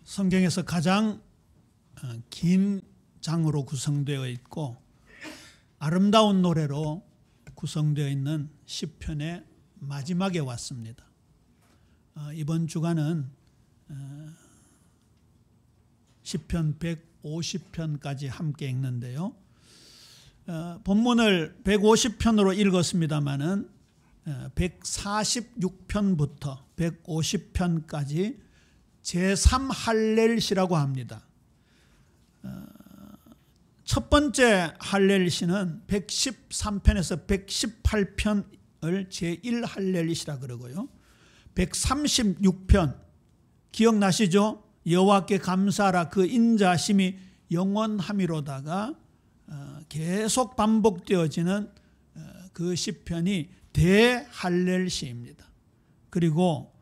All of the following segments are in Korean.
성경에서 가장 긴 장으로 구성되어 있고 아름다운 노래로 구성되어 있는 시편의 마지막에 왔습니다. 이번 주간은 시편 150편까지 함께 읽는데요. 본문을 150편으로 읽었습니다마는 146편부터 150편까지 제3할렐시라고 합니다. 첫 번째 할렐시는 113편에서 118편을 제1할렐시라 그러고요. 136편 기억나시죠? 여호와께 감사하라 그 인자심이 영원함이로다가 계속 반복되어지는 그 시편이 대할렐시입니다. 그리고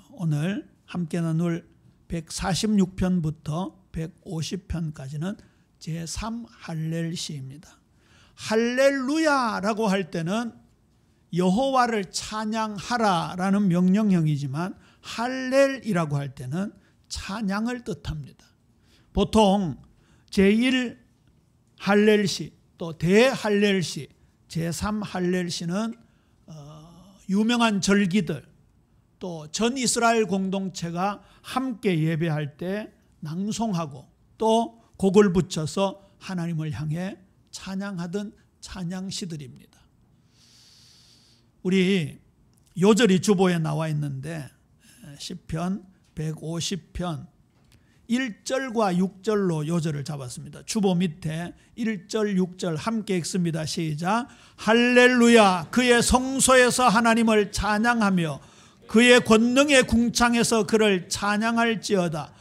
오늘 함께 나눌 146편부터 150편까지는 제3할렐시입니다. 할렐루야라고 할 때는 여호와를 찬양하라라는 명령형이지만 할렐이라고 할 때는 찬양을 뜻합니다. 보통 제1할렐시 또 대할렐시 제3할렐시는 유명한 절기들 또 전 이스라엘 공동체가 함께 예배할 때 낭송하고 또 곡을 붙여서 하나님을 향해 찬양하던 찬양시들입니다. 우리 요절이 주보에 나와 있는데 시편 150편 1절과 6절로 요절을 잡았습니다. 주보 밑에 1절 6절 함께 읽습니다. 시작. 할렐루야 그의 성소에서 하나님을 찬양하며 그의 권능의 궁창에서 그를 찬양할지어다.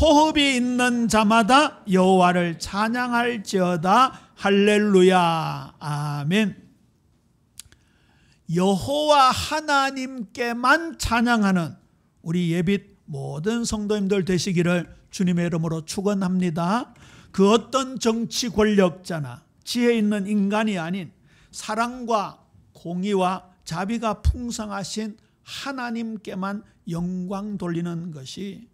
호흡이 있는 자마다 여호와를 찬양할지어다. 할렐루야. 아멘. 여호와 하나님께만 찬양하는 우리 예빛 모든 성도님들 되시기를 주님의 이름으로 축원합니다. 그 어떤 정치 권력자나 지혜 있는 인간이 아닌 사랑과 공의와 자비가 풍성하신 하나님께만 영광 돌리는 것이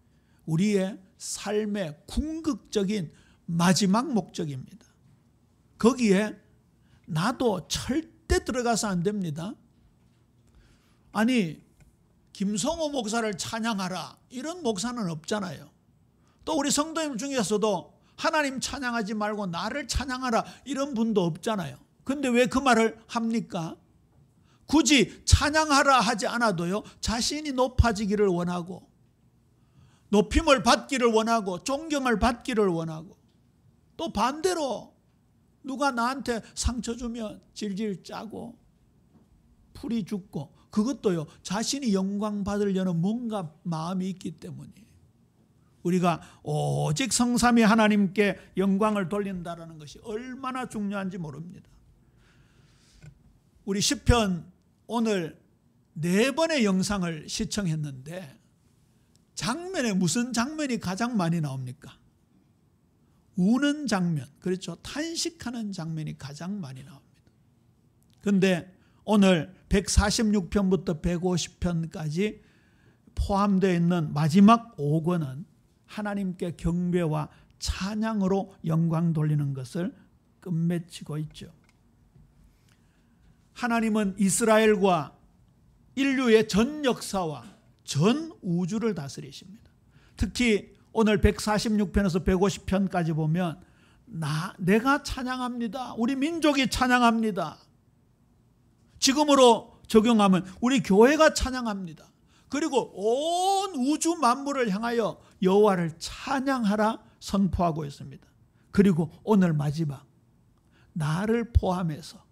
우리의 삶의 궁극적인 마지막 목적입니다. 거기에 나도 절대 들어가서 안 됩니다. 아니 김성호 목사를 찬양하라 이런 목사는 없잖아요. 또 우리 성도님 중에서도 하나님 찬양하지 말고 나를 찬양하라 이런 분도 없잖아요. 근데 왜 그 말을 합니까? 굳이 찬양하라 하지 않아도요 자신이 높아지기를 원하고 높임을 받기를 원하고 존경을 받기를 원하고 또 반대로 누가 나한테 상처 주면 질질 짜고 풀이 죽고 그것도요 자신이 영광 받으려는 뭔가 마음이 있기 때문이에요. 우리가 오직 성삼위 하나님께 영광을 돌린다는 것이 얼마나 중요한지 모릅니다. 우리 시편 오늘 4번의 영상을 시청했는데 장면에 무슨 장면이 가장 많이 나옵니까? 우는 장면, 그렇죠. 탄식하는 장면이 가장 많이 나옵니다. 그런데 오늘 146편부터 150편까지 포함되어 있는 마지막 5권은 하나님께 경배와 찬양으로 영광 돌리는 것을 끝맺히고 있죠. 하나님은 이스라엘과 인류의 전 역사와 전 우주를 다스리십니다. 특히 오늘 146편에서 150편까지 보면 내가 찬양합니다. 우리 민족이 찬양합니다. 지금으로 적용하면 우리 교회가 찬양합니다. 그리고 온 우주 만물을 향하여 여호와를 찬양하라 선포하고 있습니다. 그리고 오늘 마지막 나를 포함해서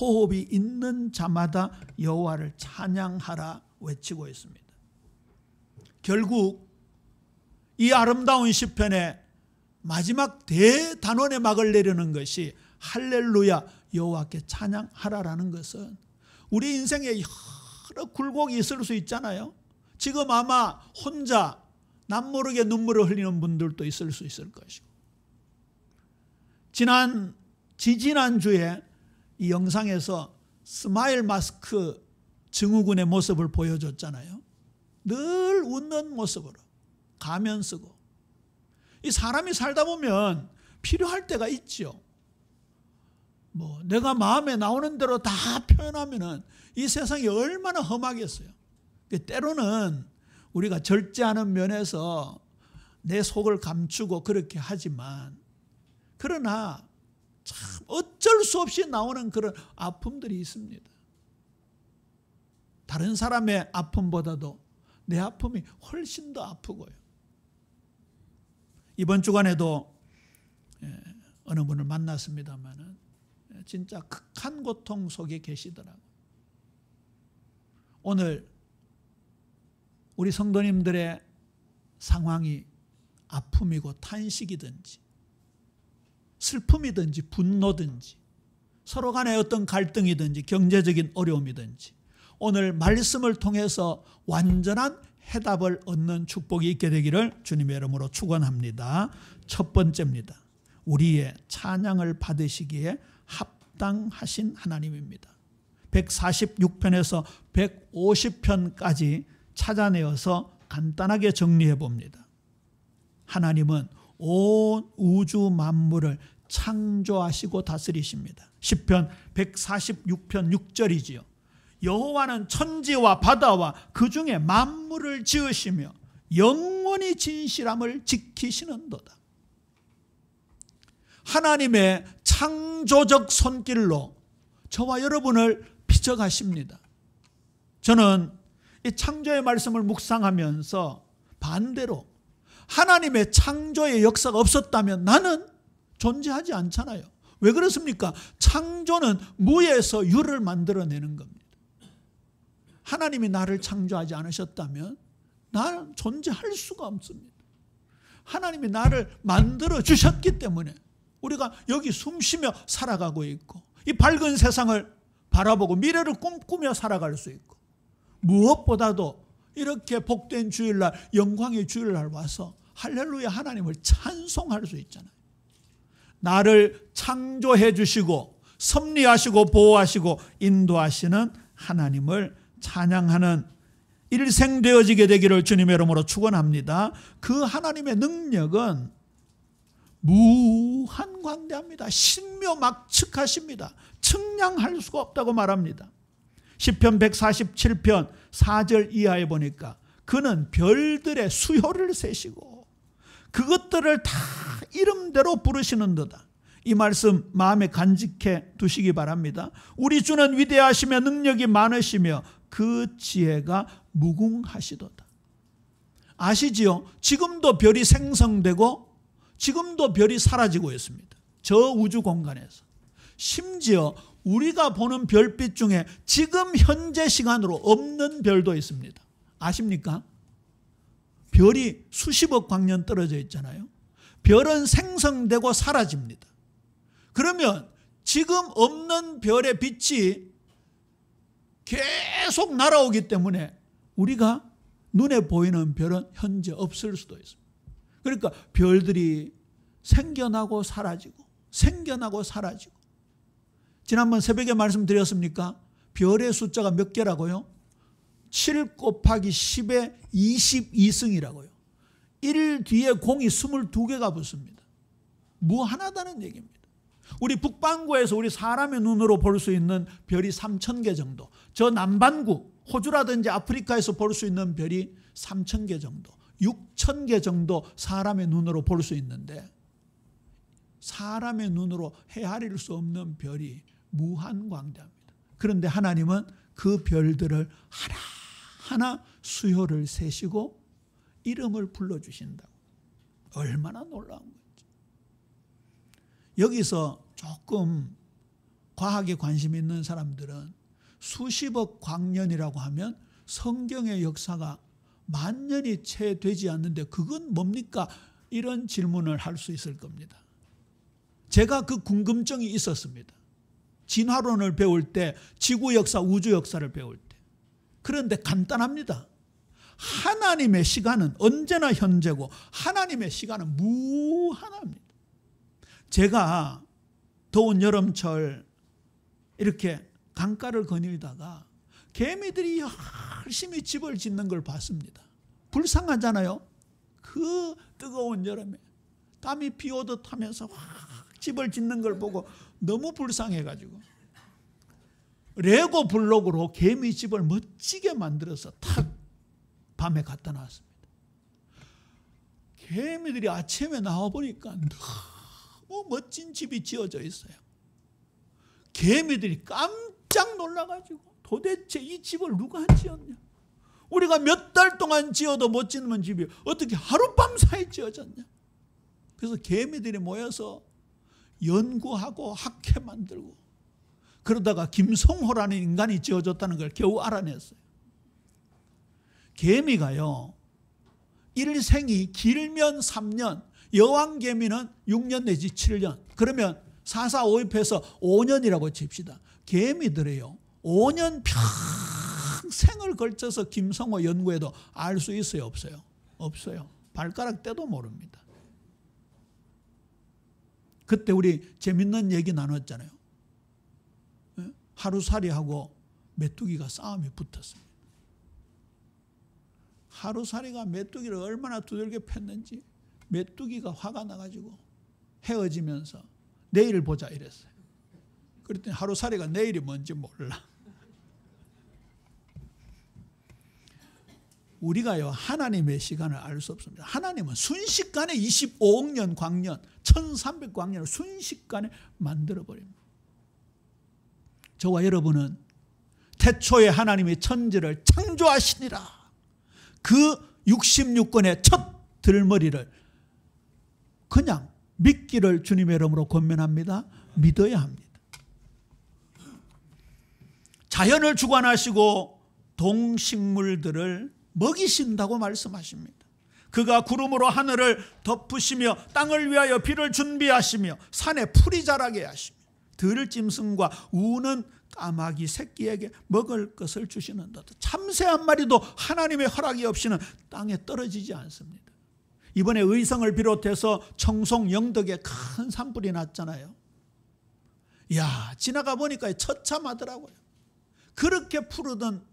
호흡이 있는 자마다 여호와를 찬양하라 외치고 있습니다. 결국 이 아름다운 시편의 마지막 대단원의 막을 내리는 것이 할렐루야 여호와께 찬양하라라는 것은 우리 인생에 여러 굴곡이 있을 수 있잖아요. 지금 아마 혼자 남모르게 눈물을 흘리는 분들도 있을 수 있을 것이고 지지난주에 이 영상에서 스마일 마스크 증후군의 모습을 보여줬잖아요. 늘 웃는 모습으로 가면 쓰고. 이 사람이 살다 보면 필요할 때가 있죠. 내가 마음에 나오는 대로 다 표현하면은 이 세상이 얼마나 험하겠어요. 때로는 우리가 절제하는 면에서 내 속을 감추고 그렇게 하지만, 그러나 참 어쩔 수 없이 나오는 그런 아픔들이 있습니다. 다른 사람의 아픔보다도 내 아픔이 훨씬 더 아프고요. 이번 주간에도 어느 분을 만났습니다마는 진짜 극한 고통 속에 계시더라고요. 오늘 우리 성도님들의 상황이 아픔이고 탄식이든지 슬픔이든지 분노든지 서로 간에 어떤 갈등이든지 경제적인 어려움이든지 오늘 말씀을 통해서 완전한 해답을 얻는 축복이 있게 되기를 주님의 이름으로 축원합니다. 첫 번째입니다. 우리의 찬양을 받으시기에 합당하신 하나님입니다. 146편에서 150편까지 찾아내어서 간단하게 정리해 봅니다. 하나님은 온 우주 만물을 창조하시고 다스리십니다. 시편 146편 6절이지요. 여호와는 천지와 바다와 그 중에 만물을 지으시며 영원히 진실함을 지키시는도다. 하나님의 창조적 손길로 저와 여러분을 비춰가십니다. 저는 이 창조의 말씀을 묵상하면서 반대로 하나님의 창조의 역사가 없었다면 나는 존재하지 않잖아요. 왜 그렇습니까? 창조는 무에서 유를 만들어내는 겁니다. 하나님이 나를 창조하지 않으셨다면 나는 존재할 수가 없습니다. 하나님이 나를 만들어 주셨기 때문에 우리가 여기 숨쉬며 살아가고 있고 이 밝은 세상을 바라보고 미래를 꿈꾸며 살아갈 수 있고, 무엇보다도 이렇게 복된 주일날, 영광의 주일날 와서 할렐루야 하나님을 찬송할 수 있잖아요. 나를 창조해 주시고 섭리하시고 보호하시고 인도하시는 하나님을 찬양하는 일생 되어지게 되기를 주님의 이름으로 축원합니다. 그 하나님의 능력은 무한광대합니다. 신묘막측하십니다. 측량할 수가 없다고 말합니다. 시편 147편 4절 이하에 보니까 그는 별들의 수효를 세시고 그것들을 다 이름대로 부르시는도다. 이 말씀 마음에 간직해 두시기 바랍니다. 우리 주는 위대하시며 능력이 많으시며 그 지혜가 무궁하시도다. 아시지요? 지금도 별이 생성되고 지금도 별이 사라지고 있습니다. 저 우주 공간에서. 심지어 우리가 보는 별빛 중에 지금 현재 시간으로 없는 별도 있습니다. 아십니까? 별이 수십억 광년 떨어져 있잖아요. 별은 생성되고 사라집니다. 그러면 지금 없는 별의 빛이 계속 날아오기 때문에 우리가 눈에 보이는 별은 현재 없을 수도 있습니다. 그러니까 별들이 생겨나고 사라지고 생겨나고 사라지고. 지난번 새벽에 말씀드렸습니까? 별의 숫자가 몇 개라고요? 7 곱하기 10의 22승이라고요. 1 뒤에 공이 22개가 붙습니다. 무한하다는 얘기입니다. 우리 북반구에서 우리 사람의 눈으로 볼 수 있는 별이 3,000개 정도, 저 남반구 호주라든지 아프리카에서 볼 수 있는 별이 3,000개 정도, 6,000개 정도 사람의 눈으로 볼 수 있는데 사람의 눈으로 헤아릴 수 없는 별이 무한광대합니다. 그런데 하나님은 그 별들을 하나하나 수효를 세시고 이름을 불러주신다고. 얼마나 놀라운 거지. 여기서 조금 과학에 관심 있는 사람들은 수십억 광년이라고 하면 성경의 역사가 만년이 채 되지 않는데 그건 뭡니까? 이런 질문을 할 수 있을 겁니다. 제가 그 궁금증이 있었습니다. 진화론을 배울 때, 지구 역사, 우주 역사를 배울 때. 그런데 간단합니다. 하나님의 시간은 언제나 현재고 하나님의 시간은 무한합니다. 제가 더운 여름철 이렇게 강가를 거닐다가 개미들이 열심히 집을 짓는 걸 봤습니다. 불쌍하잖아요. 그 뜨거운 여름에 땀이 비 오듯 하면서 확 집을 짓는 걸 보고 너무 불쌍해가지고 레고 블록으로 개미 집을 멋지게 만들어서 탁 밤에 갖다 놨습니다. 개미들이 아침에 나와보니까 너무 멋진 집이 지어져 있어요. 개미들이 깜짝 놀라가지고 도대체 이 집을 누가 지었냐? 우리가 몇 달 동안 지어도 못 짓는 집이 어떻게 하룻밤 사이에 지어졌냐? 그래서 개미들이 모여서 연구하고 학회 만들고 그러다가 김성호라는 인간이 지어줬다는 걸 겨우 알아냈어요. 개미가요, 일생이 길면 3년, 여왕개미는 6년 내지 7년. 그러면 4, 4, 5 입해서 5년이라고 칩시다. 개미들이요, 5년 평생을 걸쳐서 김성호 연구해도 알 수 있어요, 없어요? 없어요. 발가락 떼도 모릅니다. 그때 우리 재밌는 얘기 나눴잖아요. 하루살이하고 메뚜기가 싸움이 붙었습니다. 하루살이가 메뚜기를 얼마나 두들겨 팼는지 메뚜기가 화가 나가지고 헤어지면서 내일 보자 이랬어요. 그랬더니 하루살이가 내일이 뭔지 몰라. 우리가요, 하나님의 시간을 알 수 없습니다. 하나님은 순식간에 25억 년 광년, 1300광년을 순식간에 만들어버립니다. 저와 여러분은 태초에 하나님이 천지를 창조하시니라, 그 66권의 첫 들머리를 그냥 믿기를 주님의 이름으로 권면합니다. 믿어야 합니다. 자연을 주관하시고 동식물들을 먹이신다고 말씀하십니다. 그가 구름으로 하늘을 덮으시며 땅을 위하여 비를 준비하시며 산에 풀이 자라게 하시며 들짐승과 우는 까마귀 새끼에게 먹을 것을 주시는다. 참새 한 마리도 하나님의 허락이 없이는 땅에 떨어지지 않습니다. 이번에 의성을 비롯해서 청송 영덕에 큰 산불이 났잖아요. 야, 지나가 보니까 처참하더라고요. 그렇게 푸르던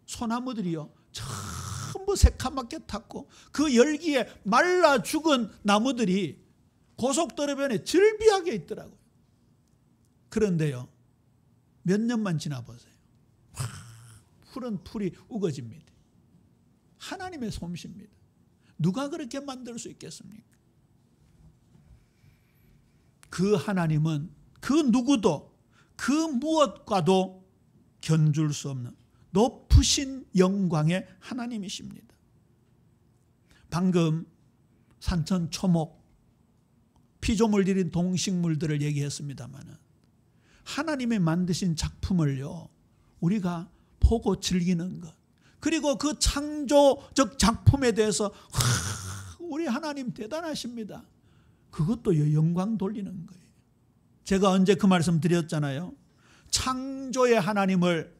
소나무들이요, 전부 새카맣게 탔고 그 열기에 말라 죽은 나무들이 고속도로변에 즐비하게 있더라고요. 그런데요, 몇 년만 지나보세요. 푸른 풀이 우거집니다. 하나님의 솜씨입니다. 누가 그렇게 만들 수 있겠습니까? 그 하나님은 그 누구도 그 무엇과도 견줄 수 없는 높으신 영광의 하나님이십니다. 방금 산천 초목, 피조물 들인 동식물들을 얘기했습니다마는 하나님이 만드신 작품을요, 우리가 보고 즐기는 것, 그리고 그 창조적 작품에 대해서 우리 하나님 대단하십니다, 그것도 영광 돌리는 거예요. 제가 언제 그 말씀 드렸잖아요. 창조의 하나님을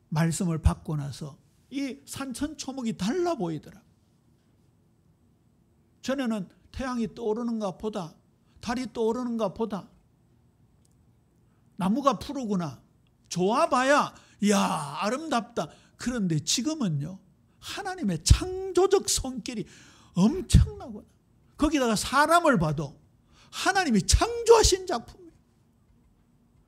말씀을 받고 나서 이 산천초목이 달라 보이더라. 전에는 태양이 떠오르는가 보다, 달이 떠오르는가 보다, 나무가 푸르구나, 좋아봐야 이야 아름답다. 그런데 지금은요, 하나님의 창조적 손길이 엄청나구나. 거기다가 사람을 봐도 하나님이 창조하신 작품이에요.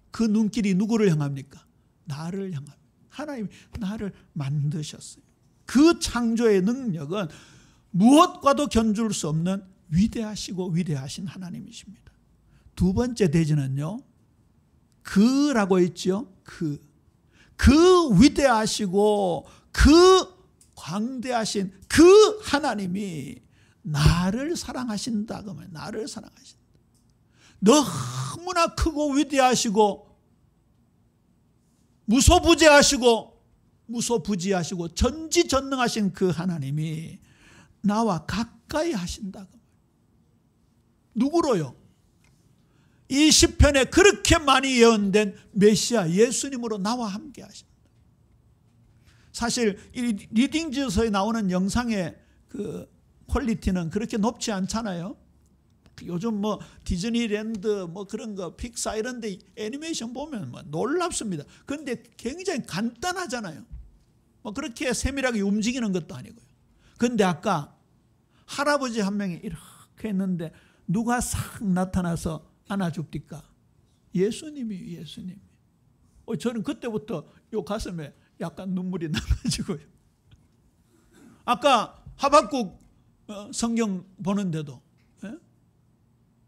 그 눈길이 누구를 향합니까? 나를 향합니다. 하나님이 나를 만드셨어요. 그 창조의 능력은 무엇과도 견줄 수 없는 위대하시고 위대하신 하나님이십니다. 두 번째 대지는요, 그라고 있죠. 그 위대하시고 그 광대하신 그 하나님이 나를 사랑하신다. 그러면 나를 사랑하신다. 너무나 크고 위대하시고 무소부지하시고 전지전능하신 그 하나님이 나와 가까이 하신다. 누구로요? 이 시편에 그렇게 많이 예언된 메시아 예수님으로 나와 함께 하십니다. 사실 이 리딩지서에 나오는 영상의 그 퀄리티는 그렇게 높지 않잖아요. 요즘 뭐 디즈니랜드 뭐 그런 거 픽사 이런 데 애니메이션 보면 뭐 놀랍습니다. 그런데 굉장히 간단하잖아요. 뭐 그렇게 세밀하게 움직이는 것도 아니고요. 근데 아까 할아버지 한 명이 이렇게 했는데 누가 싹 나타나서 안아줍니까? 예수님이. 저는 그때부터 요 가슴에 약간 눈물이 나가지고요. 아까 하박국 성경 보는데도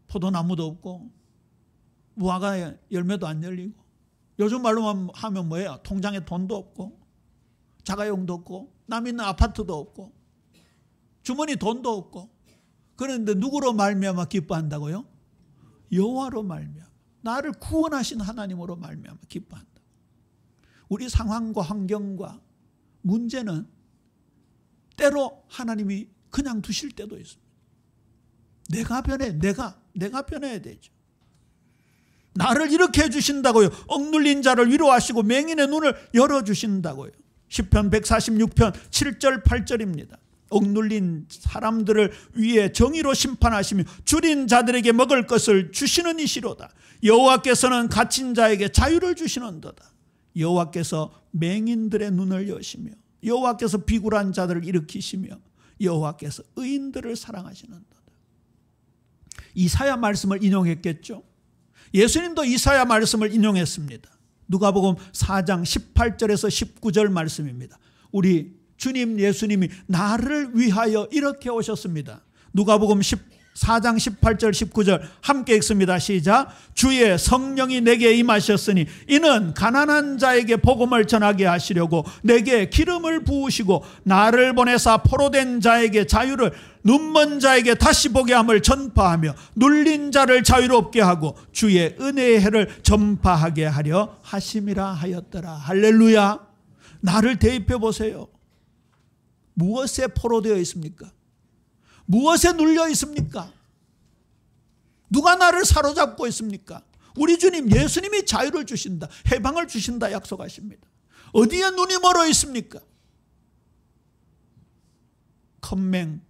포도나무도 없고 무화과 열매도 안 열리고, 요즘 말로만 하면 뭐예요? 통장에 돈도 없고 자가용도 없고 남 있는 아파트도 없고 주머니 돈도 없고. 그런데 누구로 말미암아 기뻐한다고요? 여호와로 말미암아, 나를 구원하신 하나님으로 말미암아 기뻐한다. 우리 상황과 환경과 문제는 때로 하나님이 그냥 두실 때도 있습니다. 내가 변해야 되죠. 나를 이렇게 해주신다고요. 억눌린 자를 위로하시고 맹인의 눈을 열어주신다고요. 시편 146편 7절 8절입니다. 억눌린 사람들을 위해 정의로 심판하시며 줄인 자들에게 먹을 것을 주시는 이시로다. 여호와께서는 갇힌 자에게 자유를 주시는도다. 여호와께서 맹인들의 눈을 여시며 여호와께서 비굴한 자들을 일으키시며 여호와께서 의인들을 사랑하시는도다. 이사야 말씀을 인용했겠죠. 예수님도 이사야 말씀을 인용했습니다. 누가복음 4장 18절에서 19절 말씀입니다. 우리 주님 예수님이 나를 위하여 이렇게 오셨습니다. 누가복음 4장 18절 19절 함께 읽습니다. 시작. 주의 성령이 내게 임하셨으니 이는 가난한 자에게 복음을 전하게 하시려고 내게 기름을 부으시고 나를 보내사 포로된 자에게 자유를, 눈먼 자에게 다시 보게 함을 전파하며 눌린 자를 자유롭게 하고 주의 은혜의 해를 전파하게 하려 하심이라 하였더라. 할렐루야. 나를 대입해 보세요. 무엇에 포로되어 있습니까? 무엇에 눌려 있습니까? 누가 나를 사로잡고 있습니까? 우리 주님 예수님이 자유를 주신다, 해방을 주신다 약속하십니다. 어디에 눈이 멀어 있습니까? 컴맹,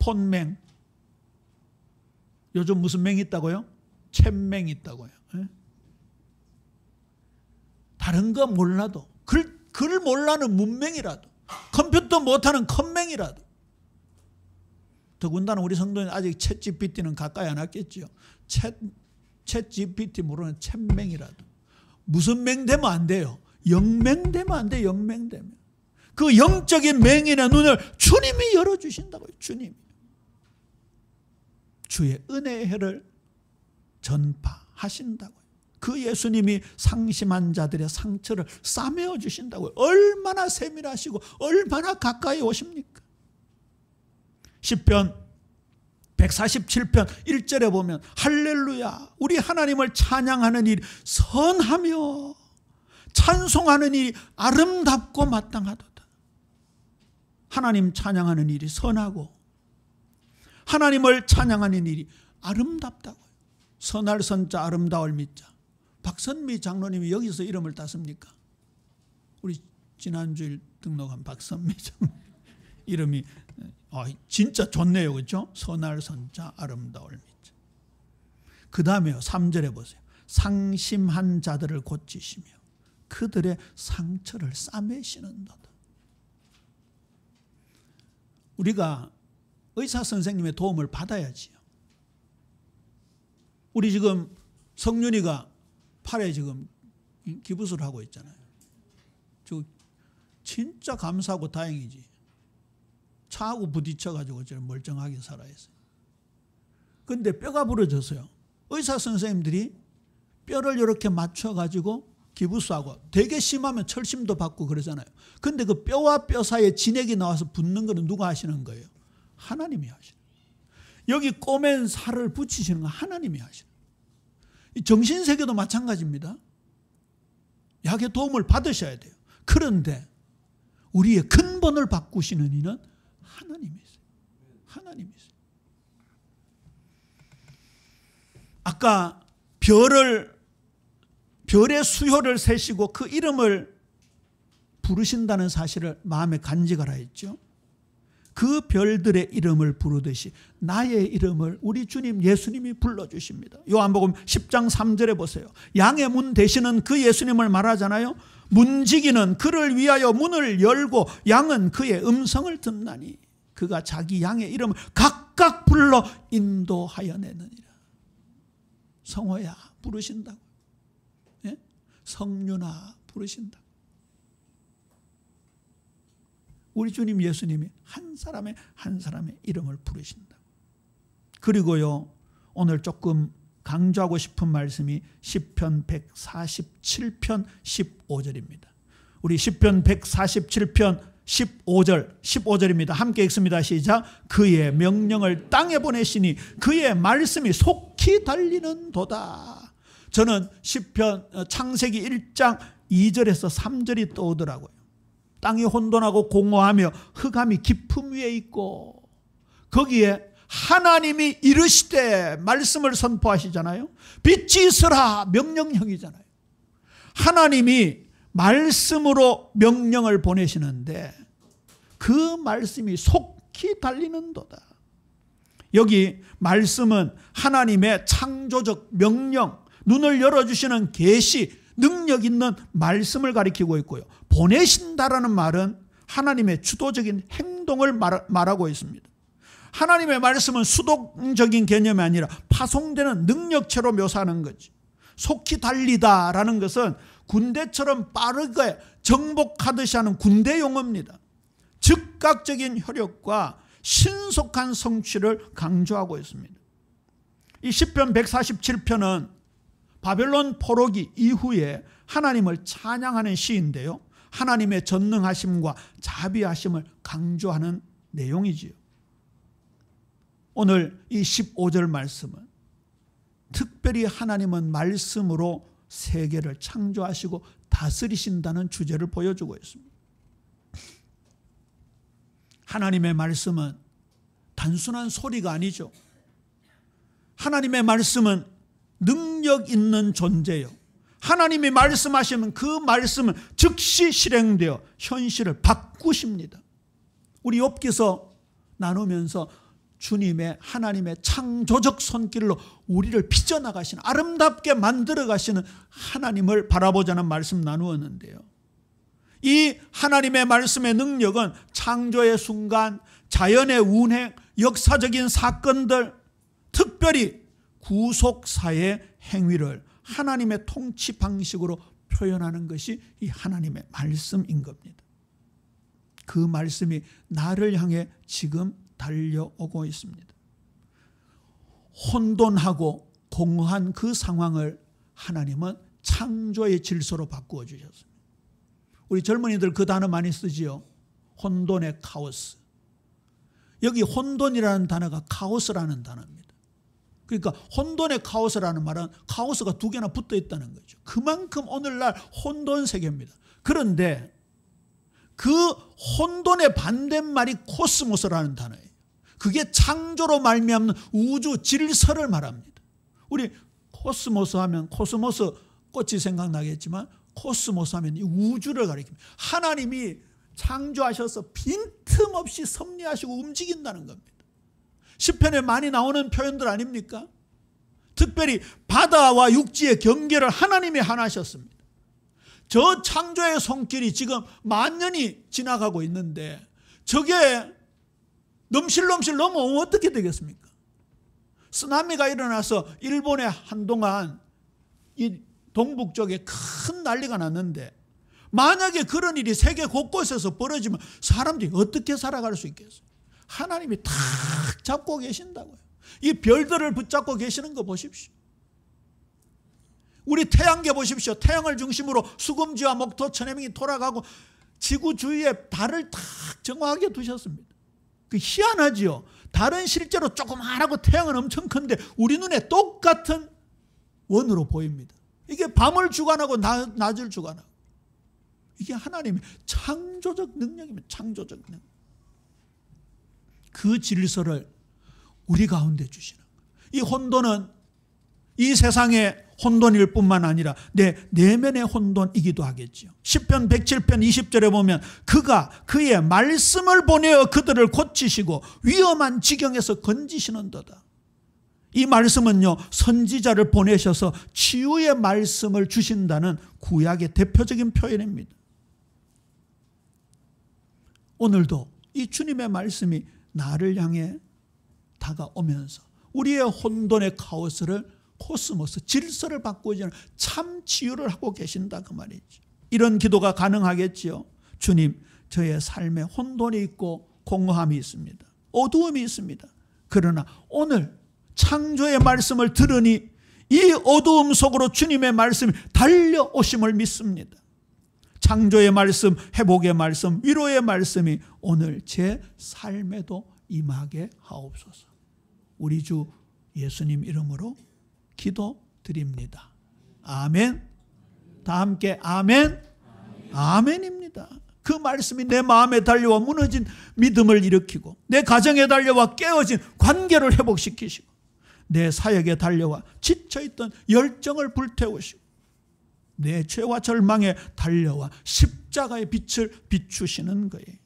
폰맹, 요즘 무슨 맹이 있다고요? 챗맹이 있다고요. 다른 거 몰라도, 글 몰라는 문맹이라도, 컴퓨터 못하는 컴맹이라도, 더군다나 우리 성도는 아직 챗 GPT는 가까이 안 왔겠죠. 챗 GPT 모르는 챗맹이라도. 무슨 맹 되면 안 돼요? 영맹 되면 안 돼요. 영맹 되면. 그 영적인 맹인의 눈을 주님이 열어주신다고요. 주님이. 주의 은혜의 해를 전파하신다고요. 그 예수님이 상심한 자들의 상처를 싸매어 주신다고요. 얼마나 세밀하시고 얼마나 가까이 오십니까? 시편 147편 1절에 보면 할렐루야, 우리 하나님을 찬양하는 일이 선하며 찬송하는 일이 아름답고 마땅하도다. 하나님 찬양하는 일이 선하고 하나님을 찬양하는 일이 아름답다고요. 선할 선자 아름다울 미자. 박선미 장로님이 여기서 이름을 땄습니까? 우리 지난주일 등록한 박선미 장로님 이름이 진짜 좋네요. 그렇죠? 선할 선자 아름다울 미자. 그 다음에 3절에 보세요. 상심한 자들을 고치시며 그들의 상처를 싸매시는도다. 우리가 의사 선생님의 도움을 받아야지요. 우리 지금 성윤이가 팔에 지금 기부스를 하고 있잖아요. 저 진짜 감사하고 다행이지. 차하고 부딪혀가지고 저는 멀쩡하게 살아있어요. 근데 뼈가 부러졌어요. 의사 선생님들이 뼈를 이렇게 맞춰가지고 기부스하고 되게 심하면 철심도 받고 그러잖아요. 근데 그 뼈와 뼈 사이에 진액이 나와서 붙는 거는 누가 하시는 거예요? 하나님이 하시는 거예요. 여기 꼬맨 살을 붙이시는 건 하나님이 하시는 거예요. 정신세계도 마찬가지입니다. 약의 도움을 받으셔야 돼요. 그런데 우리의 근본을 바꾸시는 이는 하나님이세요. 하나님이세요. 아까 별의 수효를 세시고 그 이름을 부르신다는 사실을 마음에 간직하라 했죠. 그 별들의 이름을 부르듯이 나의 이름을 우리 주님 예수님이 불러주십니다. 요한복음 10장 3절에 보세요. 양의 문 되시는 그 예수님을 말하잖아요. 문지기는 그를 위하여 문을 열고 양은 그의 음성을 듣나니 그가 자기 양의 이름을 각각 불러 인도하여 내느니라. 성호야 부르신다고. 예? 성윤아 부르신다고. 우리 주님 예수님이 한 사람의 이름을 부르신다. 그리고요, 오늘 조금 강조하고 싶은 말씀이 시편 147편 15절입니다. 우리 시편 147편 15절입니다. 함께 읽습니다. 시작. 그의 명령을 땅에 보내시니 그의 말씀이 속히 달리는 도다. 저는 시편 창세기 1장 2절에서 3절이 떠오르더라고요. 땅이 혼돈하고 공허하며 흑암이 깊음 위에 있고, 거기에 하나님이 이르시되 말씀을 선포하시잖아요. 빛이 있으라 명령형이잖아요. 하나님이 말씀으로 명령을 보내시는데 그 말씀이 속히 달리는도다. 여기 말씀은 하나님의 창조적 명령, 눈을 열어주시는 계시, 능력 있는 말씀을 가리키고 있고요. 보내신다라는 말은 하나님의 주도적인 행동을 말하고 있습니다. 하나님의 말씀은 수동적인 개념이 아니라 파송되는 능력체로 묘사하는 거지. 속히 달리다라는 것은 군대처럼 빠르게 정복하듯이 하는 군대 용어입니다. 즉각적인 효력과 신속한 성취를 강조하고 있습니다. 이 시편 147편은 바벨론 포로기 이후에 하나님을 찬양하는 시인데요, 하나님의 전능하심과 자비하심을 강조하는 내용이지요. 오늘 이 15절 말씀은 특별히 하나님은 말씀으로 세계를 창조하시고 다스리신다는 주제를 보여주고 있습니다. 하나님의 말씀은 단순한 소리가 아니죠. 하나님의 말씀은 능력 있는 존재요. 하나님이 말씀하시면 그 말씀은 즉시 실행되어 현실을 바꾸십니다. 우리 욥기서 나누면서 주님의 하나님의 창조적 손길로 우리를 빚어나가시는, 아름답게 만들어 가시는 하나님을 바라보자는 말씀 나누었는데요. 이 하나님의 말씀의 능력은 창조의 순간, 자연의 운행, 역사적인 사건들, 특별히 구속사의 행위를 하나님의 통치 방식으로 표현하는 것이 이 하나님의 말씀인 겁니다. 그 말씀이 나를 향해 지금 달려오고 있습니다. 혼돈하고 공허한 그 상황을 하나님은 창조의 질서로 바꾸어 주셨습니다. 우리 젊은이들 그 단어 많이 쓰지요. 혼돈의 카오스. 여기 혼돈이라는 단어가 카오스라는 단어입니다. 그러니까 혼돈의 카오스라는 말은 카오스가 두 개나 붙어 있다는 거죠. 그만큼 오늘날 혼돈 세계입니다. 그런데 그 혼돈의 반대말이 코스모스라는 단어예요. 그게 창조로 말미암는 우주 질서를 말합니다. 우리 코스모스 하면 코스모스 꽃이 생각나겠지만 코스모스 하면 이 우주를 가리킵니다. 하나님이 창조하셔서 빈틈없이 섭리하시고 움직인다는 겁니다. 시편에 많이 나오는 표현들 아닙니까? 특별히 바다와 육지의 경계를 하나님이 하나셨습니다. 저 창조의 손길이 지금 만년이 지나가고 있는데 저게 넘실넘실 넘어오면 어떻게 되겠습니까? 쓰나미가 일어나서 일본에 한동안 이 동북 쪽에 큰 난리가 났는데, 만약에 그런 일이 세계 곳곳에서 벌어지면 사람들이 어떻게 살아갈 수 있겠어요? 하나님이 탁 잡고 계신다고요. 이 별들을 붙잡고 계시는 거 보십시오. 우리 태양계 보십시오. 태양을 중심으로 수금지와 목토, 천해명이 돌아가고 지구 주위에 달을 탁 정확하게 두셨습니다. 그 희한하지요. 달은 실제로 조그만하고 태양은 엄청 큰데 우리 눈에 똑같은 원으로 보입니다. 이게 밤을 주관하고 낮을 주관하고. 이게 하나님의 창조적 능력입니다. 창조적 능력. 그 질서를 우리 가운데 주시는 거예요. 이 혼돈은 이 세상의 혼돈일 뿐만 아니라 내 내면의 혼돈이기도 하겠죠. 시편 107편 20절에 보면 그가 그의 말씀을 보내어 그들을 고치시고 위험한 지경에서 건지시는도다. 이 말씀은요, 선지자를 보내셔서 치유의 말씀을 주신다는 구약의 대표적인 표현입니다. 오늘도 이 주님의 말씀이 나를 향해 다가오면서 우리의 혼돈의 카오스를, 코스모스, 질서를 바꾸는 참 치유를 하고 계신다 그 말이죠. 이런 기도가 가능하겠지요. 주님, 저의 삶에 혼돈이 있고 공허함이 있습니다. 어두움이 있습니다. 그러나 오늘 창조의 말씀을 들으니 이 어두움 속으로 주님의 말씀이 달려오심을 믿습니다. 창조의 말씀, 회복의 말씀, 위로의 말씀이 오늘 제 삶에도 임하게 하옵소서. 우리 주 예수님 이름으로 기도드립니다. 아멘. 다 함께 아멘. 아멘입니다. 그 말씀이 내 마음에 달려와 무너진 믿음을 일으키고, 내 가정에 달려와 깨어진 관계를 회복시키시고, 내 사역에 달려와 지쳐있던 열정을 불태우시고, 내 죄와 절망에 달려와 십자가의 빛을 비추시는 거예요.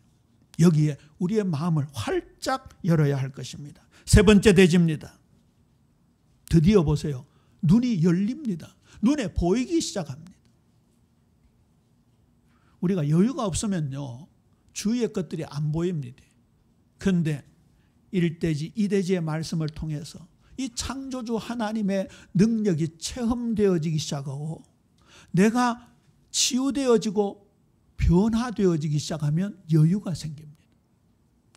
여기에 우리의 마음을 활짝 열어야 할 것입니다. 세 번째 대지입니다. 드디어 보세요. 눈이 열립니다. 눈에 보이기 시작합니다. 우리가 여유가 없으면요, 주위의 것들이 안 보입니다. 그런데 1대지, 2대지의 말씀을 통해서 이 창조주 하나님의 능력이 체험되어지기 시작하고, 내가 치유되어지고 변화되어지기 시작하면 여유가 생깁니다.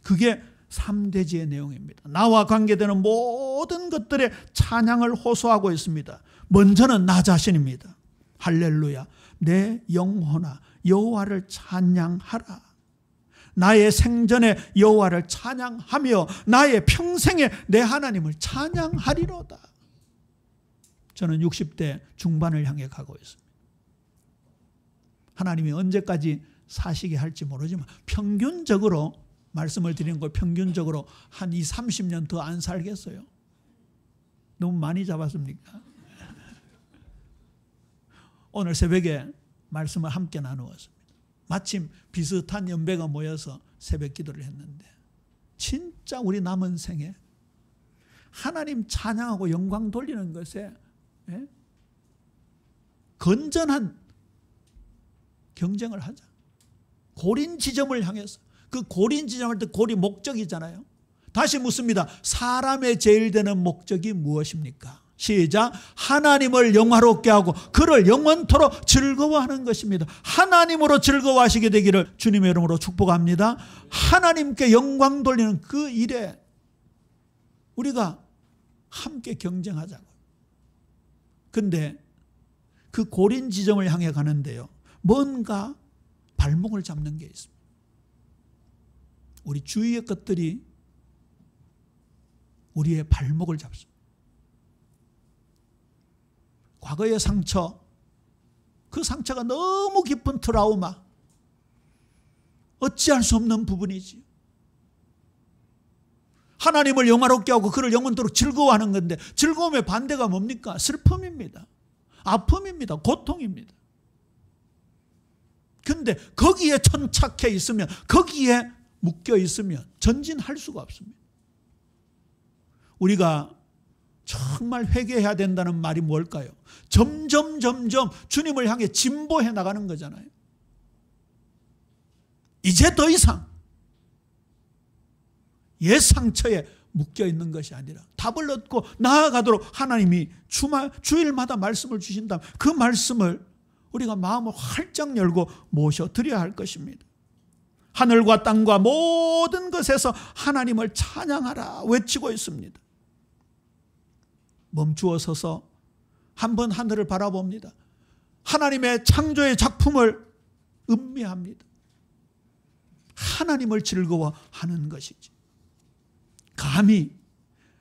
그게 3대지의 내용입니다. 나와 관계되는 모든 것들의 찬양을 호소하고 있습니다. 먼저는 나 자신입니다. 할렐루야, 내 영혼아 여호와를 찬양하라. 나의 생전에 여호와를 찬양하며 나의 평생에 내 하나님을 찬양하리로다. 저는 60대 중반을 향해 가고 있습니다. 하나님이 언제까지 사시게 할지 모르지만 평균적으로 말씀을 드리는 거, 평균적으로 한 20-30년 더 안 살겠어요. 너무 많이 잡았습니까? 오늘 새벽에 말씀을 함께 나누었습니다. 마침 비슷한 연배가 모여서 새벽 기도를 했는데, 진짜 우리 남은 생에 하나님 찬양하고 영광 돌리는 것에 건전한 경쟁을 하자. 고린 지점을 향해서. 그 고린 지점할 때 골이 목적이잖아요. 다시 묻습니다. 사람의 제일 되는 목적이 무엇입니까? 시작. 하나님을 영화롭게 하고 그를 영원토록 즐거워하는 것입니다. 하나님으로 즐거워하시게 되기를 주님의 이름으로 축복합니다. 하나님께 영광 돌리는 그 일에 우리가 함께 경쟁하자고. 근데 그 고린 지점을 향해 가는데요, 뭔가 발목을 잡는 게 있습니다. 우리 주위의 것들이 우리의 발목을 잡습니다. 과거의 상처, 그 상처가 너무 깊은 트라우마, 어찌할 수 없는 부분이지. 하나님을 영화롭게 하고 그를 영원토록 즐거워하는 건데, 즐거움의 반대가 뭡니까? 슬픔입니다. 아픔입니다. 고통입니다. 근데 거기에 천착해 있으면, 거기에 묶여 있으면 전진할 수가 없습니다. 우리가 정말 회개해야 된다는 말이 뭘까요? 점점 주님을 향해 진보해 나가는 거잖아요. 이제 더 이상 옛 상처에 묶여 있는 것이 아니라 답을 얻고 나아가도록 하나님이 주일마다 말씀을 주신다면 그 말씀을 우리가 마음을 활짝 열고 모셔드려야 할 것입니다. 하늘과 땅과 모든 것에서 하나님을 찬양하라 외치고 있습니다. 멈추어 서서 한번 하늘을 바라봅니다. 하나님의 창조의 작품을 음미합니다. 하나님을 즐거워하는 것이지. 감히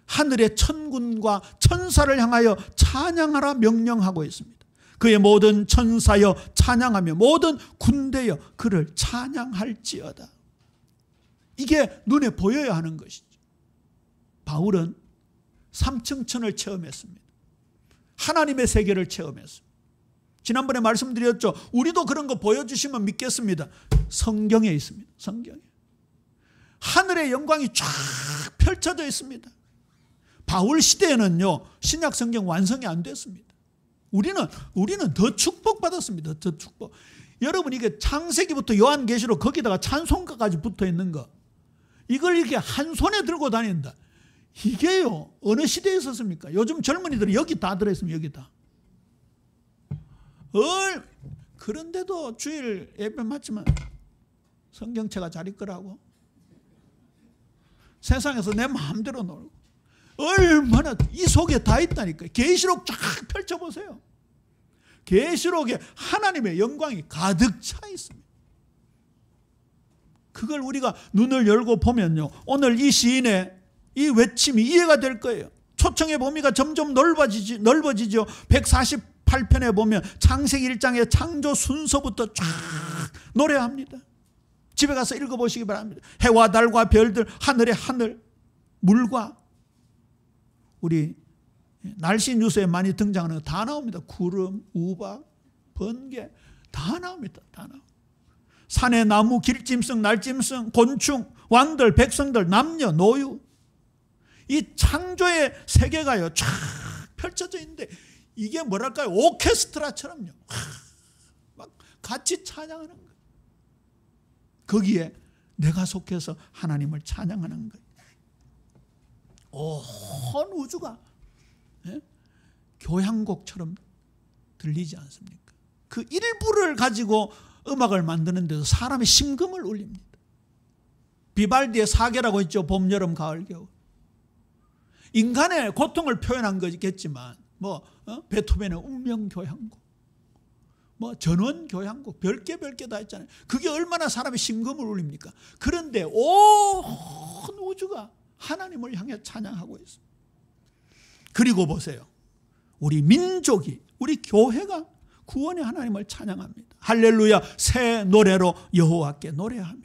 하늘의 천군과 천사를 향하여 찬양하라 명령하고 있습니다. 그의 모든 천사여 찬양하며 모든 군대여 그를 찬양할지어다. 이게 눈에 보여야 하는 것이죠. 바울은 3층 천을 체험했습니다. 하나님의 세계를 체험했습니다. 지난번에 말씀드렸죠. 우리도 그런 거 보여주시면 믿겠습니다. 성경에 있습니다. 성경에. 하늘의 영광이 쫙 펼쳐져 있습니다. 바울 시대에는요, 신약 성경 완성이 안 됐습니다. 우리는 더 축복받았습니다. 더 축복. 여러분, 이게 창세기부터 요한계시록 거기다가 찬송가까지 붙어 있는 거, 이걸 이렇게 한 손에 들고 다닌다. 이게요, 어느 시대에 있었습니까? 요즘 젊은이들이 여기 다 들어있습니다. 여기 다. 그런데도 주일 예배 맞지만 성경책가 잘 읽으라고. 세상에서 내 마음대로 놀고. 얼마나 이 속에 다 있다니까요. 계시록 쫙 펼쳐보세요. 계시록에 하나님의 영광이 가득 차 있습니다. 그걸 우리가 눈을 열고 보면요, 오늘 이 시인의 이 외침이 이해가 될 거예요. 초청의 범위가 점점 넓어지죠. 148편에 보면 창세기 1장의 창조 순서부터 쫙 노래합니다. 집에 가서 읽어보시기 바랍니다. 해와 달과 별들, 하늘의 하늘, 물과, 우리 날씨 뉴스에 많이 등장하는 거 다 나옵니다. 구름, 우박, 번개 다 나옵니다. 다 나옵니다. 산의 나무, 길짐승, 날짐승, 곤충, 왕들, 백성들, 남녀, 노유, 이 창조의 세계가요 쫙 펼쳐져 있는데, 이게 뭐랄까요, 오케스트라처럼요 막 같이 찬양하는 거예요. 거기에 내가 속해서 하나님을 찬양하는 거예요. 온 우주가 교향곡처럼 들리지 않습니까? 그 일부를 가지고 음악을 만드는 데도 사람의 심금을 울립니다. 비발디의 사계라고 있죠. 봄, 여름, 가을, 겨울. 인간의 고통을 표현한 거겠지만 베토벤의 운명교향곡, 전원교향곡, 별게 다 있잖아요. 그게 얼마나 사람의 심금을 울립니까? 그런데 온 우주가 하나님을 향해 찬양하고 있습니다. 그리고 보세요. 우리 민족이, 우리 교회가 구원의 하나님을 찬양합니다. 할렐루야, 새 노래로 여호와께 노래하며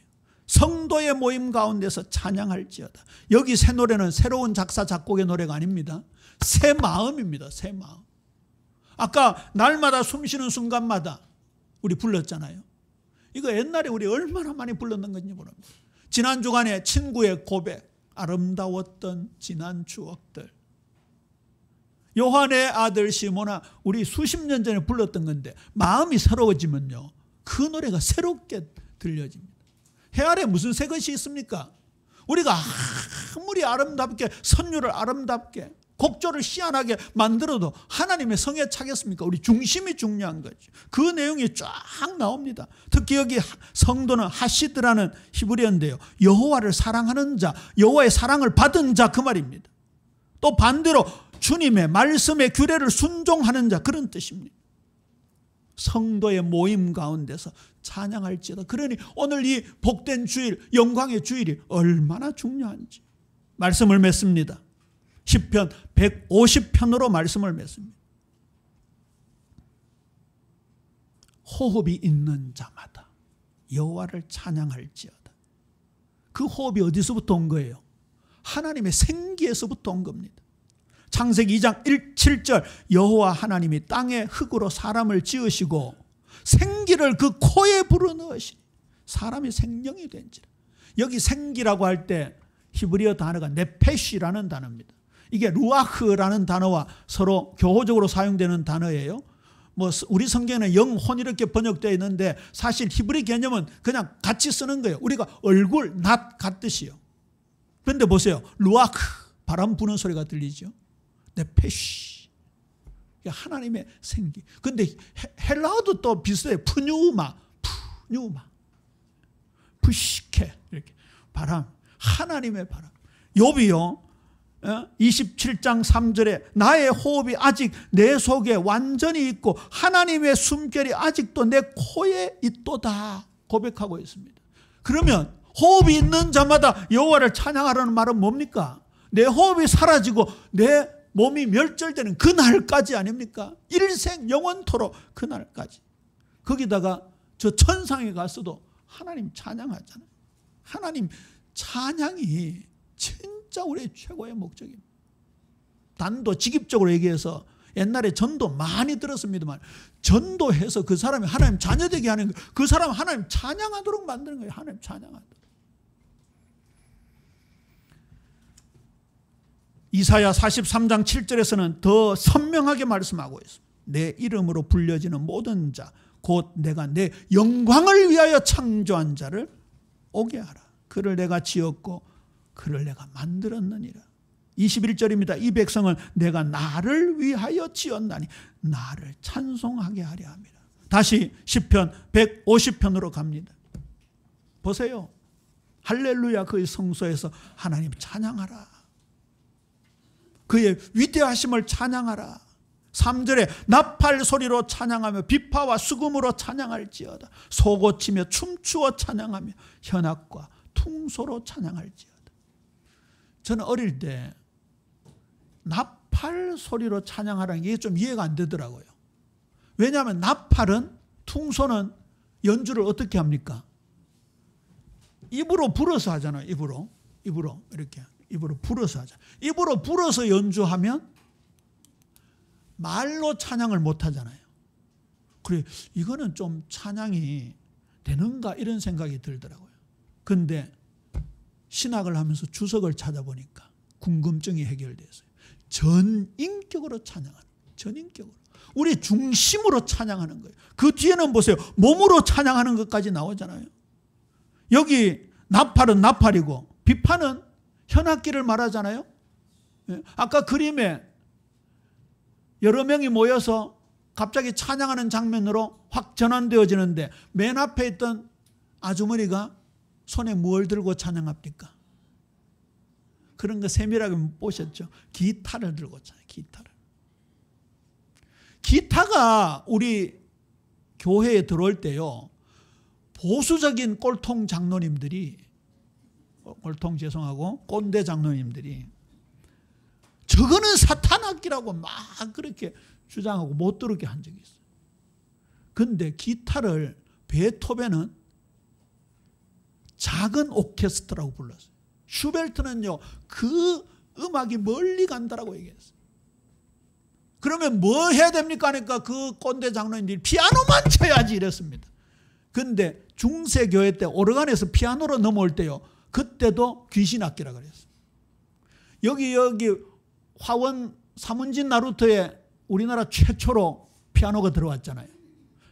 성도의 모임 가운데서 찬양할지어다. 여기 새 노래는 새로운 작사 작곡의 노래가 아닙니다. 새 마음입니다. 새 마음. 아까 날마다 숨쉬는 순간마다 우리 불렀잖아요. 이거 옛날에 우리 얼마나 많이 불렀는 건지 모릅니다. 지난 주간에 친구의 고백, 아름다웠던 지난 추억들. 요한의 아들 시모나, 우리 수십 년 전에 불렀던 건데 마음이 새로워지면요, 그 노래가 새롭게 들려집니다. 해 아래 무슨 새 것이 있습니까? 우리가 아무리 아름답게, 선율을 아름답게, 곡조를 희한하게 만들어도 하나님의 성에 차겠습니까? 우리 중심이 중요한 거죠. 그 내용이 쫙 나옵니다. 특히 여기 성도는 하시드라는 히브리어인데요, 여호와를 사랑하는 자, 여호와의 사랑을 받은 자, 그 말입니다. 또 반대로 주님의 말씀의 규례를 순종하는 자, 그런 뜻입니다. 성도의 모임 가운데서 찬양할지어다. 그러니 오늘 이 복된 주일, 영광의 주일이 얼마나 중요한지 말씀을 맺습니다. 시편 150편으로 말씀을 맺습니다. 호흡이 있는 자마다 여호와를 찬양할지어다. 그 호흡이 어디서부터 온 거예요? 하나님의 생기에서부터 온 겁니다. 창세기 2장 7절, 여호와 하나님이 땅의 흙으로 사람을 지으시고 생기를 그 코에 불어넣으시니 사람이 생명이 된지라. 여기 생기라고 할 때 히브리어 단어가 네페시라는 단어입니다. 이게 루아흐라는 단어와 서로 교호적으로 사용되는 단어예요. 우리 성경에는 영혼 이렇게 번역되어 있는데 사실 히브리 개념은 그냥 같이 쓰는 거예요. 우리가 얼굴, 낫 같듯이요. 그런데 보세요. 루아흐, 바람 부는 소리가 들리죠. 네페시, 하나님의 생기. 근데 헬라어도 또 비슷해요. 푸뉴마, 푸시케, 이렇게 바람, 하나님의 바람. 욥이요 27장 3절에 나의 호흡이 아직 내 속에 완전히 있고 하나님의 숨결이 아직도 내 코에 있도다 고백하고 있습니다. 그러면 호흡이 있는 자마다 여호와를 찬양하라는 말은 뭡니까? 내 호흡이 사라지고 내 몸이 멸절되는 그날까지 아닙니까? 일생 영원토록 그날까지. 거기다가 저 천상에 가서도 하나님 찬양하잖아요. 하나님 찬양이 진짜 우리의 최고의 목적입니다. 단도 직입적으로 얘기해서 옛날에 전도 많이 들었습니다만, 전도해서 그 사람이 하나님 자녀되게 하는 거예요. 그 사람 하나님 찬양하도록 만드는 거예요. 하나님 찬양하도록. 이사야 43장 7절에서는 더 선명하게 말씀하고 있습니다. 내 이름으로 불려지는 모든 자, 곧 내가 내 영광을 위하여 창조한 자를 오게 하라. 그를 내가 지었고 그를 내가 만들었느니라. 21절입니다. 이 백성을 내가 나를 위하여 지었나니 나를 찬송하게 하려 합니다. 다시 시편 150편으로 갑니다. 보세요. 할렐루야, 그의 성소에서 하나님 찬양하라. 그의 위대하심을 찬양하라. 3절에 나팔 소리로 찬양하며 비파와 수금으로 찬양할지어다. 소고치며 춤추어 찬양하며 현악과 퉁소로 찬양할지어다. 저는 어릴 때 나팔 소리로 찬양하라는 게 좀 이해가 안 되더라고요. 왜냐하면 나팔은, 퉁소는 연주를 어떻게 합니까? 입으로 불어서 하잖아요. 입으로 이렇게 입으로 불어서 하잖아요. 입으로 불어서 연주하면 말로 찬양을 못 하잖아요. 그래, 이거는 좀 찬양이 되는가 이런 생각이 들더라고요. 근데 신학을 하면서 주석을 찾아보니까 궁금증이 해결됐어요. 전인격으로 찬양하는, 전인격으로 우리 중심으로 찬양하는 거예요. 그 뒤에는 보세요, 몸으로 찬양하는 것까지 나오잖아요. 여기 나팔은 나팔이고 비파는 현악기를 말하잖아요. 아까 그림에 여러 명이 모여서 갑자기 찬양하는 장면으로 확 전환되어지는데 맨 앞에 있던 아주머니가 손에 뭘 들고 찬양합니까? 그런 거 세밀하게 보셨죠? 기타를 들고 찬양, 기타를. 기타가 우리 교회에 들어올 때요, 보수적인 꼴통 장로님들이, 꼰대 장로님들이 저거는 사탄 악기라고 막 그렇게 주장하고 못 들게 한 적이 있어요. 그런데 기타를 베토벤은 작은 오케스트라고 불렀어요. 슈베르트는요, 그 음악이 멀리 간다라고 얘기했어요. 그러면 뭐 해야 됩니까 하니까 그 꼰대 장로님들이 피아노만 쳐야지 이랬습니다. 근데 중세교회 때 오르간에서 피아노로 넘어올 때요, 그때도 귀신악기라 그랬어요. 여기 화원 사문진 나루터에 우리나라 최초로 피아노가 들어왔잖아요.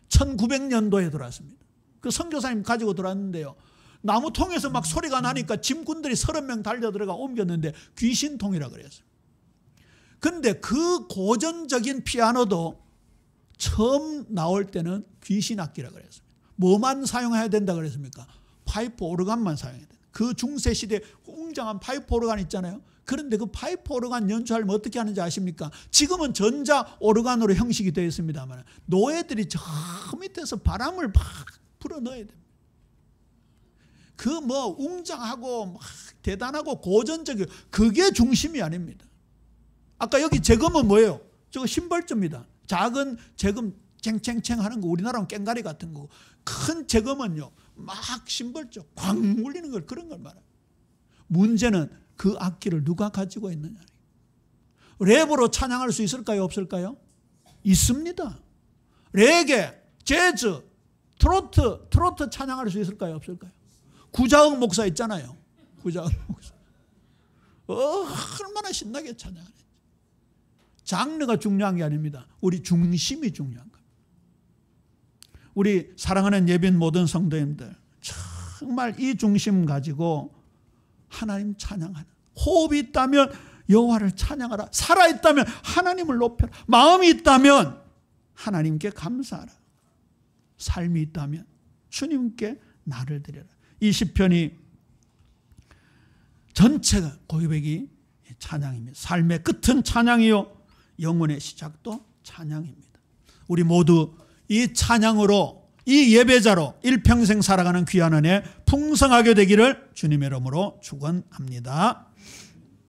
1900년도에 들어왔습니다. 그 선교사님 가지고 들어왔는데요, 나무통에서 막 소리가 나니까 짐꾼들이 30명 달려들어가 옮겼는데 귀신통이라 그랬어요. 근데 그 고전적인 피아노도 처음 나올 때는 귀신악기라 그랬습니다. 뭐만 사용해야 된다 그랬습니까? 파이프 오르간만 사용해야 된다. 그 중세시대 웅장한 파이프 오르간 있잖아요. 그런데 그 파이프 오르간 연주하려면 어떻게 하는지 아십니까? 지금은 전자 오르간으로 형식이 되어 있습니다만 노예들이 저 밑에서 바람을 막 불어넣어야 됩니다. 그 뭐 웅장하고 막 대단하고 고전적인 그게 중심이 아닙니다. 아까 여기 재금은 뭐예요? 저거 심벌주입니다. 작은 재금 쟁쟁쟁 하는 거 우리나라는 깽가리 같은 거고, 큰 재금은요 막 심벌주 광 울리는 걸, 그런 걸 말해요. 문제는 그 악기를 누가 가지고 있느냐. 랩으로 찬양할 수 있을까요? 없을까요? 있습니다. 레게, 재즈, 트로트 찬양할 수 있을까요? 없을까요? 구자흥 목사 있잖아요. 구자흥 목사. 얼마나 신나게 찬양하는지. 장르가 중요한 게 아닙니다. 우리 중심이 중요한 겁니다. 우리 사랑하는 예빈 모든 성도님들, 정말 이 중심 가지고 하나님 찬양하는, 호흡이 있다면 여호와를 찬양하라. 살아있다면 하나님을 높여라. 마음이 있다면 하나님께 감사하라. 삶이 있다면 주님께 나를 드려라. 이 시편이 전체가 고백이 찬양입니다. 삶의 끝은 찬양이요, 영혼의 시작도 찬양입니다. 우리 모두 이 찬양으로, 이 예배자로 일평생 살아가는 귀한 은혜 풍성하게 되기를 주님의 이름으로 축원합니다.